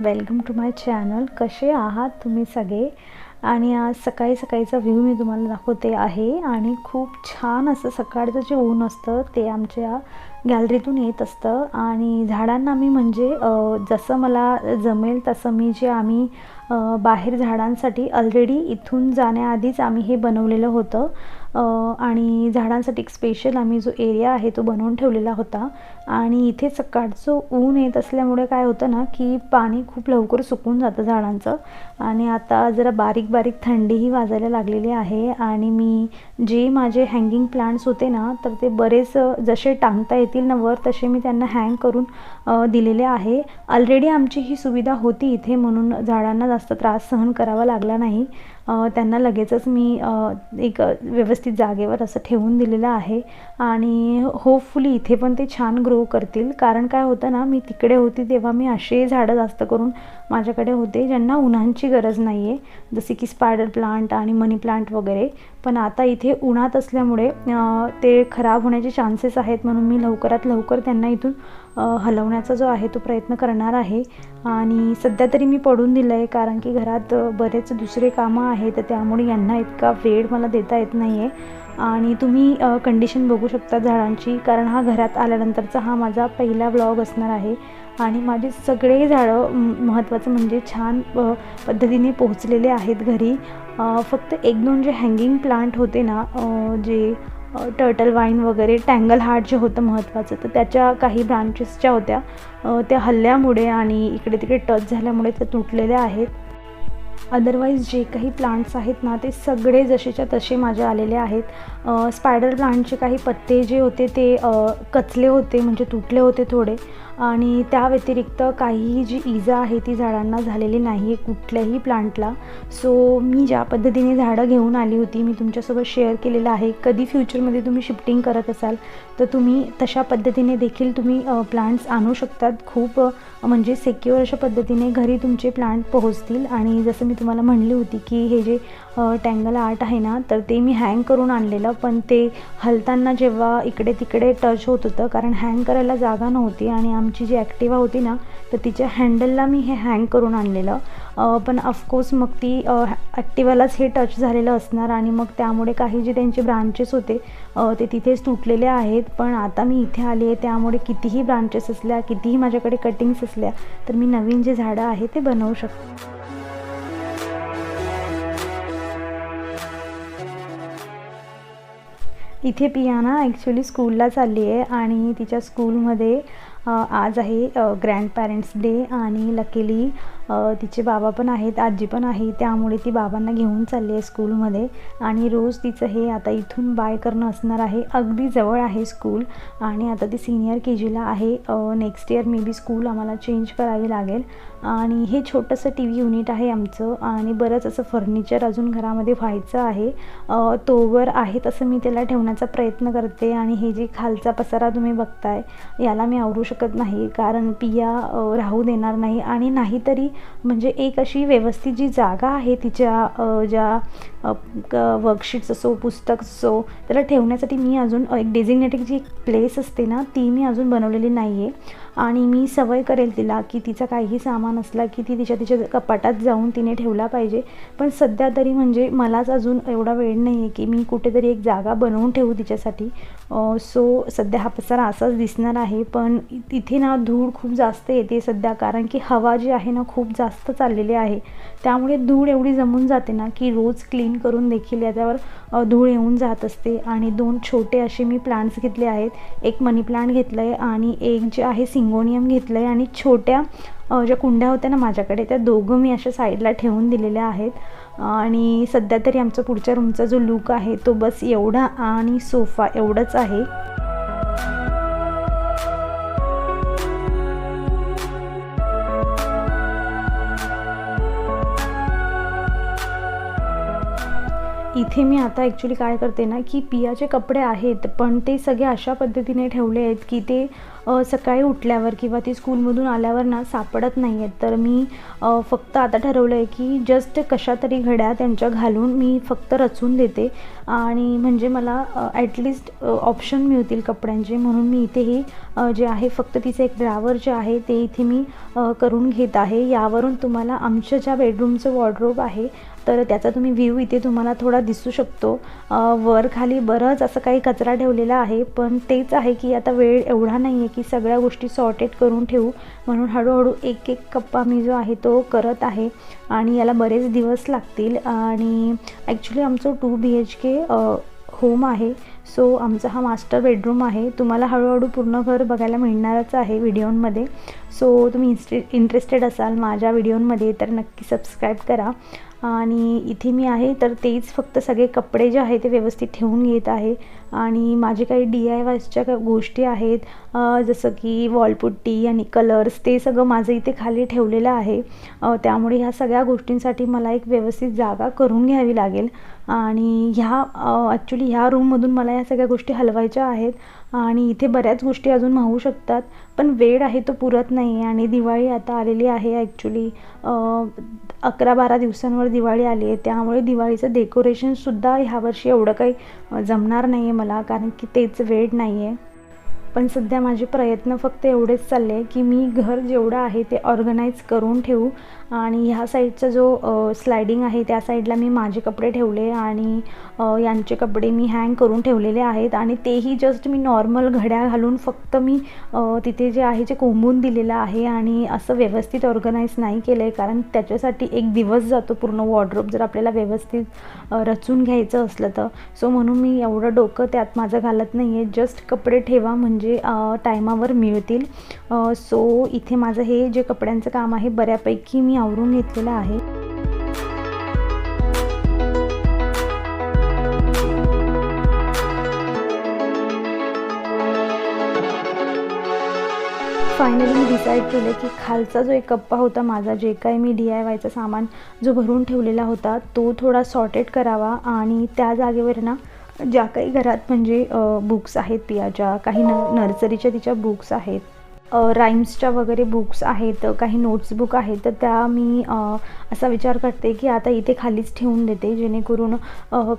Welcome to my channel. कसे आहात तुम्ही सगळे? आणि आज सकाळी सकाळीचा व्ह्यू मी तुम्हाला दाखवते आहे आणि खूप छान असं सकाळचं जे ऊन असतं ते आमच्या गॅलरीतून येत असतं. आणि झाडांना मी म्हणजे जसं मला जमेल तसं मी जे आम्ही बाहेर झाडांसाठी ऑलरेडी इथून जाण्याआधीच आम्ही हे बनवलेलं होतं. आणि झाडांसाठी एक स्पेशल आम्ही जो एरिया आहे तो बनवून ठेवलेला होता. आणि इथे सकाळचं ऊन येत असल्यामुळे काय होतं ना की पाणी खूप लवकर सुकून जातं झाडांचं. आणि आता जरा बारीक बारीक थंडीही वाजायला लागलेली आहे. आणि मी जे माझे हँगिंग प्लांट्स होते ना तर ते बरेच जसे टांगता येतील ना वर तसे मी त्यांना हँग करून दिलेले आहे. ऑलरेडी आमची ही सुविधा होती इथे, म्हणून झाडांना जास्त त्रास सहन करावा लागला नाही. त्यांना लगेचच मी एक व्यवस्थित जागेवर असं ठेवून दिलेलं आहे. आणि होपफुली इथे पण ते छान ग्रो करतील. कारण काय होतं ना, मी तिकडे होती तेव्हा मी असे झाडं जास्त करून माझ्याकडे होते ज्यांना उन्हांची गरज नाही आहे, जसे की स्पायडर प्लांट आणि मनी प्लांट वगैरे. पण आता इथे उन्हात असल्यामुळे ते खराब होण्याचे चान्सेस आहेत, म्हणून मी लवकरात लवकर त्यांना इथून हलवण्याचा जो आहे तो प्रयत्न करणार आहे. आणि सध्या तरी मी पडून दिलं आहे, कारण की घरात बरेच दुसरे कामं आहेत, तर त्यामुळे यांना इतका वेळ मला देता येत नाही आहे. आणि तुम्ही कंडिशन बघू शकता झाडांची, कारण हा घरात आल्यानंतरचा हा माझा पहिला व्लॉग असणार आहे. आणि माझे सगळे झाडं महत्त्वाचं म्हणजे छान पद्धतीने पोहोचलेले आहेत घरी. फक्त एक दोन जे हँगिंग प्लांट होते ना, जे टर्टल वाईन वगैरे, टँगल हार्ट जे होतं महत्त्वाचं, तर त्याच्या काही ब्रांचेस ज्या होत्या त्या हल्ल्यामुळे आणि इकडे तिकडे टच झाल्यामुळे त्या तुटलेल्या आहेत. अदरवाईज जे काही प्लांट्स आहेत ना ते सगळे जसेच्या तसे माझे आलेले आहेत. स्पायडर प्लांटचे काही पत्ते जे होते ते कचले होते, म्हणजे तुटले होते थोडे. आणि त्या व्यतिरिक्त काहीही जी इजा आहे ती झाडांना झालेली नाही आहे कुठल्याही प्लांटला. सो मी ज्या पद्धतीने झाडं घेऊन आली होती मी तुमच्यासोबत शेअर केलेलं आहे. कधी फ्युचरमध्ये तुम्ही शिफ्टिंग करत असाल तर तुम्ही तशा पद्धतीने देखील तुम्ही प्लांट्स आणू शकतात. खूप म्हणजे सिक्युअर अशा पद्धतीने घरी तुमचे प्लांट पोहोचतील. आणि जसं मी तुम्हाला म्हणली होती की हे जे टँगल आर्ट आहे ना तर ते मी हँग करून आणलेलं, पण ते हलताना जेव्हा इकडे तिकडे टच होत होतं, कारण हँग करायला जागा नव्हती. आणि आमची जी ॲक्टिवा होती ना तर तिच्या हँडलला मी हे हँग करून आणलेलं. पण ऑफकोर्स मग ती ॲक्टिवालाच हे टच झालेलं असणार आणि मग त्यामुळे काही जे त्यांचे ब्रांचेस होते ते तिथेच तुटलेले आहेत. पण आता मी इथे आली आहे त्यामुळे कितीही ब्रांचेस असल्या, कितीही माझ्याकडे कटिंग्स असल्या, तर मी नवीन जे झाडं आहे ते बनवू शकते. इथे पियाना ॲक्च्युली स्कूलला चालली आहे आणि तिच्या स्कूलमध्ये आज आहे ग्रँड पॅरेंट्स डे. आणि लकीली तिचे बाबा पण आहेत, आजी पण आहे, त्यामुळे ती बाबांना घेऊन चालली आहे स्कूलमध्ये. आणि रोज तिचं हे आता इथून बाय करणं असणार आहे. अगदी जवळ आहे स्कूल आणि आता ती सिनियर KGला आहे. Next year may be school आम्हाला चेंज करावी लागेल. आणि हे छोटंसं TV युनिट आहे आमचं आणि बरंच असं फर्निचर अजून घरामध्ये व्हायचं आहे. तोवर आहे तसं मी त्याला ठेवण्याचा प्रयत्न करते. आणि हे जे खालचा पसारा तुम्ही बघताय याला मी आवरू शकत नाही, कारण पिया राहू देणार नाही. आणि नाहीतरी म्हणजे एक अशी व्यवस्थित जी जागा आहे तिच्या ज्या वर्कशीट्स असो, पुस्तक असो, त्याला ठेवण्यासाठी मी अजून एक डेझिग्नेटेड जी प्लेस असते ना ती मी अजून बनवलेली नाही आहे. आणि मी सवय करेल तिला की तिचा काहीही सामान असला की ती तिच्या कपाटात जाऊन तिने ठेवला पाहिजे. पण सध्या तरी म्हणजे मलाच अजून एवढा वेळ नाही आहे की मी कुठेतरी एक जागा बनवून ठेवू तिच्यासाठी. सो सध्या हा पसारा असाच दिसणार आहे. पण तिथे ना धूळ खूप जास्त येते सध्या, कारण की हवा जी आहे ना खूप जास्त चाललेली आहे. त्यामुळे धूळ एवढी जमून जाते ना की रोज क्लीन करून देखील याच्यावर धूळ येऊन जात असते. आणि दोन छोटे असे मी प्लांट्स घेतले आहेत. एक मनी प्लांट घेतलं आहे आणि एक जे आहे सिंगोनियम घेतलं आहे. आणि छोट्या ज्या कुंड्या होत्या ना माझ्याकडे त्या दोघं मी अशा साईडला ठेवून दिलेल्या आहेत. आणि सध्या तरी आमचा पुढच्या रूमचा जो लुक आहे तो बस एवढा आणि सोफा एवढंच आहे. इथे मी आता ॲक्च्युली काय करते ना, की पियाचे कपडे आहेत पण ते सगळे अशा पद्धतीने ठेवले आहेत की ते सकाळी उठल्यावर किंवा ती स्कूलमधून आल्यावर ना सापडत नाही आहेत. तर मी फक्त आता ठरवलं आहे की जस्ट कशातरी घड्या त्यांच्या घालून मी फक्त रचून देते आणि म्हणजे मला ॲटलिस्ट ऑप्शन मिळतील कपड्यांचे, म्हणून मी इथे हे जे आहे फक्त तिचं एक ड्रावर जे आहे ते इथे मी करून घेत आहे. यावरून तुम्हाला आमच्या ज्या बेडरूमचं वॉर्डरोब आहे तर त्याचा तुम्ही व्ह्यू इथे तुम्हाला थोडा दिसू शकतो. वर खाली बरंच असं काही कचरा ठेवलेला आहे, पण तेच आहे की आता वेळ एवढा नाही आहे की सगळ्या गोष्टी सॉर्टेड करून ठेवू, म्हणून हळूहळू एक एक कप्पा मी जो आहे तो करत आहे आणि याला बरेच दिवस लागतील. आणि ॲक्च्युली आमचं 2 BHK होम आहे, सो आमचा हा मास्टर बेडरूम आहे. तुम्हाला हळूहळू पूर्ण घर बघायला मिळणारच आहे व्हिडिओमध्ये. सो तुम्ही इंटरेस्टेड असाल माझ्या व्हिडिओमध्ये तर नक्की सबस्क्राईब करा. आणि इथे मी आहे तर तेच फक्त सगळे कपडे जे आहे ते व्यवस्थित ठेवून घेत आहे. आणि माझे काही DIYच्या गोष्टी आहेत, जसं की वॉलपुट्टी आणि कलर्स, ते सगळं माझं इथे खाली ठेवलेलं आहे. त्यामुळे ह्या सगळ्या गोष्टींसाठी मला एक व्यवस्थित जागा करून घ्यावी लागेल. आणि ॲक्च्युली ह्या रूममधून मला या सगळ्या गोष्टी हलवायच्या आहेत आणि इथे बऱ्याच गोष्टी अजून मावू शकतात, पण वेळ आहे तो पुरत नाही आहे. आणि दिवाळी आता आलेली आहे, ॲक्च्युली 11-12 दिवसांवर दिवाळी आली आहे, त्यामुळे दिवाळीचं डेकोरेशनसुद्धा ह्यावर्षी एवढं काही जमणार नाही आहे मला, कारण की तेच वेळ नाही आहे. पण सध्या माझे प्रयत्न फक्त एवढेच चालले की मी घर जेवढं आहे ते ऑर्गनाईज करून ठेवू. आणि ह्या साईडचा जो स्लायडिंग आहे त्या साईडला मी माझे कपडे ठेवले आणि यांचे कपडे मी हँग करून ठेवलेले आहेत. आणि तेही जस्ट मी नॉर्मल घड्या घालून फक्त मी तिथे जे आहे ते कोंबून दिलेलं आहे आणि असं व्यवस्थित ऑर्गनाईज नाही केलं आहे, कारण त्याच्यासाठी एक दिवस जातो पूर्ण वॉर्डरोब जर आपल्याला व्यवस्थित रचून घ्यायचं असलं तर. सो म्हणून मी एवढं डोकं त्यात माझं घालत नाही आहे, जस्ट कपडे ठेवा म्हणजे टायमावर मिळतील. सो इथे माझं हे जे कपड्यांचं काम आहे बऱ्यापैकी मी आवरून घेतलेलं आहे. फायनली मी डिसाईड केलं की खालचा जो एक कप्पा होता माझा, जे काही मी DIYचा सामान जो भरून ठेवलेला होता तो थोडा सॉर्टेड करावा आणि त्या जागेवर ना ज्या काही घरात म्हणजे बुक्स आहेत पियाच्या, काही नर्सरीच्या तिच्या बुक्स आहेत, राईम्सच्या वगैरे बुक्स आहेत, काही नोट्स बुक आहेत, तर त्या मी असा विचार करते की आता इथे खालीच ठेवून देते, जेणेकरून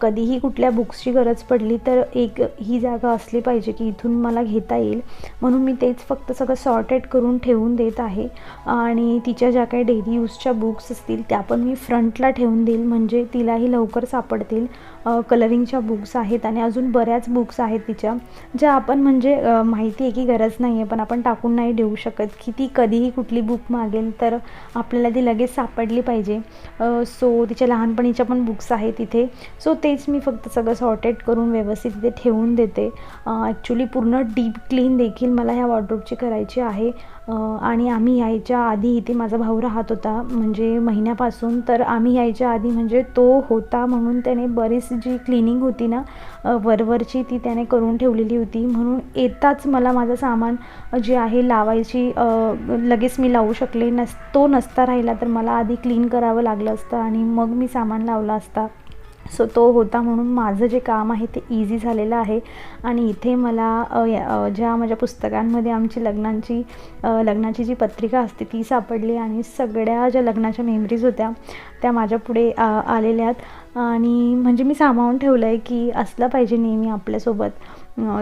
कधीही कुठल्या बुक्सची गरज पडली तर एक ही जागा असली पाहिजे की इथून मला घेता येईल. म्हणून मी तेच फक्त सगळं सॉर्टेड करून ठेवून देत आहे. आणि तिच्या ज्या काही डेली यूजच्या बुक्स असतील त्या पण मी फ्रंटला ठेवून देईल, म्हणजे तिलाही लवकर सापडतील. कलरिंगच्या बुक्स आहेत आणि अजून बऱ्याच बुक्स आहेत तिच्या, ज्या आपण म्हणजे माहिती आहे की गरज नाही आहे पण आपण टाकून नाही देऊ शकत की ती कधीही कुठली बुक मागेल तर आपल्याला ती लगेच सापडली पाहिजे. सो तिच्या लहानपणीच्या पण बुक्स आहेत तिथे. सो तेच मी फक्त सगळं सॉर्टेड करून व्यवस्थित तिथे ठेवून देते. ॲक्च्युली पूर्ण डीप क्लीन देखील मला ह्या वॉर्डरोबची करायची आहे. आणि आम्ही यायच्या आधी इथे माझा भाऊ राहत होता म्हणजे महिन्यापासून, तर आम्ही यायच्या आधी म्हणजे तो होता म्हणून त्याने बरीच जी क्लिनिंग होती ना वरवरची ती त्याने करून ठेवलेली होती, म्हणून येताच मला माझं सामान जे आहे लावायची लगेच मी लावू शकले तो नसता राहिला तर मला आधी क्लीन करावं लागलं असतं आणि मग मी सामान लावला असता. सो तो होता म्हणून माझं जे काम आहे ते इझी झालेलं आहे. आणि इथे मला ज्या माझ्या पुस्तकांमध्ये आमची लग्नाची जी पत्रिका असते ती सापडली आणि सगळ्या ज्या लग्नाच्या मेमरीज होत्या त्या माझ्या पुढे आलेल्यात आणि म्हणजे मी सामावून ठेवलं आहे की असलं पाहिजे नेहमी आपल्यासोबत.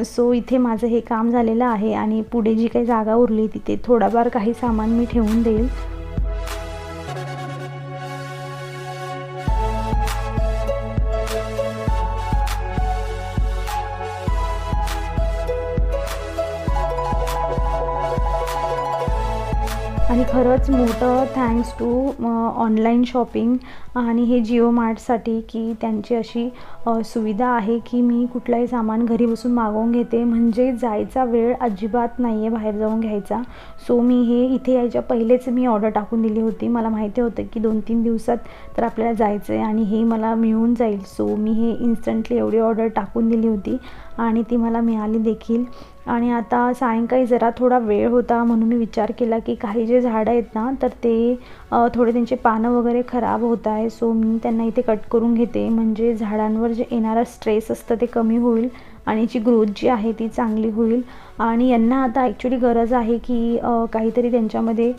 सो इथे माझं हे काम झालेलं आहे आणि पुढे जी काही जागा उरली तिथे थोडाफार काही सामान मी ठेवून देईल. आणि खरंच मोठं थँक्स टू ऑनलाईन शॉपिंग आणि हे जिओ मार्टसाठी की त्यांची अशी सुविधा आहे की मी कुठलंही सामान घरी बसून मागवून घेते, म्हणजे जायचा वेळ अजिबात नाही आहे बाहेर जाऊन घ्यायचा. सो मी हे इथे यायच्या पहिलेच मी ऑर्डर टाकून दिली होती. मला माहिती होतं की 2-3 दिवसात तर आपल्याला जायचं आहे आणि हे मला मिळून जाईल. सो मी हे इन्स्टंटली एवढी ऑर्डर टाकून दिली होती आणि ती मला मिळाली देखील. आणि आता सायंकाळी जरा थोडा वेळ होता म्हणून मी विचार केला की काही जे झाडं आहेत ना तर ते थोडे त्यांचे पानं वगैरे खराब होत आहे. सो मी त्यांना इथे कट करून घेते, म्हणजे झाडांवर जे येणारं स्ट्रेस असतं ते कमी होईल आणि याची ग्रोथ जी आहे ती चांगली होईल. आणि यांना आता ॲक्च्युली गरज आहे की काहीतरी त्यांच्यामध्ये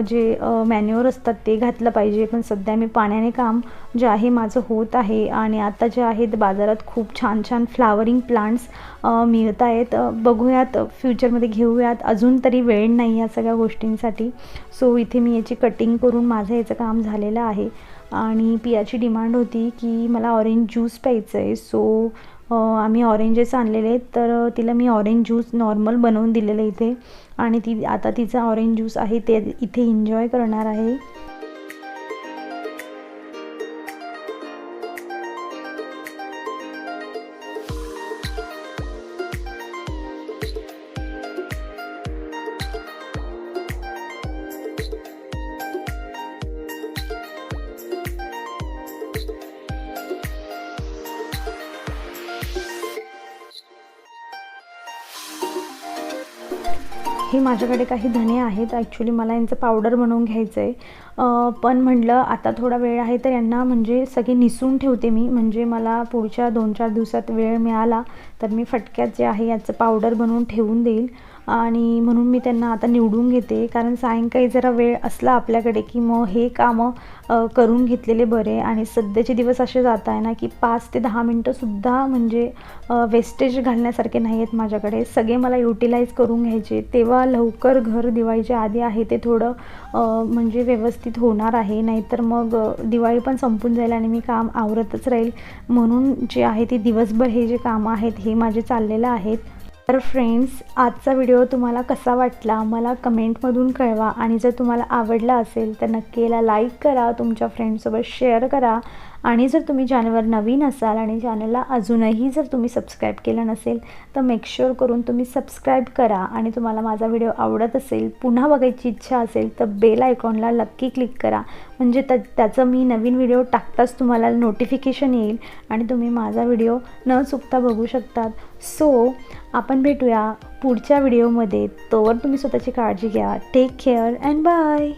जे मॅन्युअर असतात ते घातलं पाहिजे. पण सध्या मी पाण्याने काम जे आहे माझं होत आहे. आणि आता जे आहेत बाजारात खूप छान छान फ्लावरिंग प्लांट्स मिळत आहेत. बघूयात फ्युचरमध्ये घेऊयात, अजून तरी वेळ नाही या सगळ्या गोष्टींसाठी. सो इथे मी याची कटिंग करून माझं याचं काम झालेलं आहे. आणि पियाची डिमांड होती की मला ऑरेंज ज्यूस प्यायचं आहे. सो आम्ही ऑरेंजेस आणलेले आहेत, तर तिला मी ऑरेंज ज्यूस नॉर्मल बनवून दिलेलं इथे. आणि ती आता तिचा ऑरेंज ज्यूस आहे ते इथे एन्जॉय करणार आहे. हे माझ्याकडे काही धणे आहेत. ॲक्च्युली मला यांचं पावडर बनवून घ्यायचं आहे. पण म्हटलं आता थोडा वेळ आहे तर यांना म्हणजे सगळे निसून ठेवते मी, म्हणजे मला पुढच्या 2-4 दिवसात वेळ मिळाला तर मी फटक्यात जे आहे याचं पावडर बनवून ठेवून देईल. आणि म्हणून मी त्यांना आता निवडून घेते, कारण सायंकाळी जरा वेळ असला आपल्याकडे की मग हे कामं करून घेतलेले बरे. आणि सध्याचे दिवस असे जात आहे ना की 5 ते 10 मिनटंसुद्धा म्हणजे वेस्टेज घालण्यासारखे नाही आहेत माझ्याकडे. सगळे मला युटिलाइज करून घ्यायचे, तेव्हा लवकर घर दिवाळीच्या आधी आहे ते थोडं म्हणजे व्यवस्थित होणार आहे. नाहीतर मग दिवाळी पण संपून जाईल आणि मी काम आवरतच राहील. म्हणून जे आहे ते दिवसभर हे जे कामं आहेत हे माझे चाललेलं आहेत. तर फ्रेंड्स, आजचा व्हिडिओ तुम्हाला कसा वाटला मला कमेंटमधून कळवा. आणि जर तुम्हाला आवडला असेल तर नक्की याला लाईक करा, तुमच्या फ्रेंड्ससोबत शेअर करा. आणि जर तुम्ही चॅनलवर नवीन असाल आणि चॅनलला अजूनही जर तुम्ही सबस्क्राईब केलं नसेल तर मेक शुअर करून तुम्ही सबस्क्राईब करा. आणि तुम्हाला माझा व्हिडिओ आवडत असेल, पुन्हा बघायची इच्छा असेल तर बेल आयकॉनला नक्की क्लिक करा, म्हणजे त्याचं मी नवीन व्हिडिओ टाकताच तुम्हाला नोटिफिकेशन येईल आणि तुम्ही माझा व्हिडिओ न चुकता बघू शकतात. सो आपण भेटूया पुढच्या व्हिडिओमध्ये. तोवर तुम्ही स्वतःची काळजी घ्या. Take care and bye.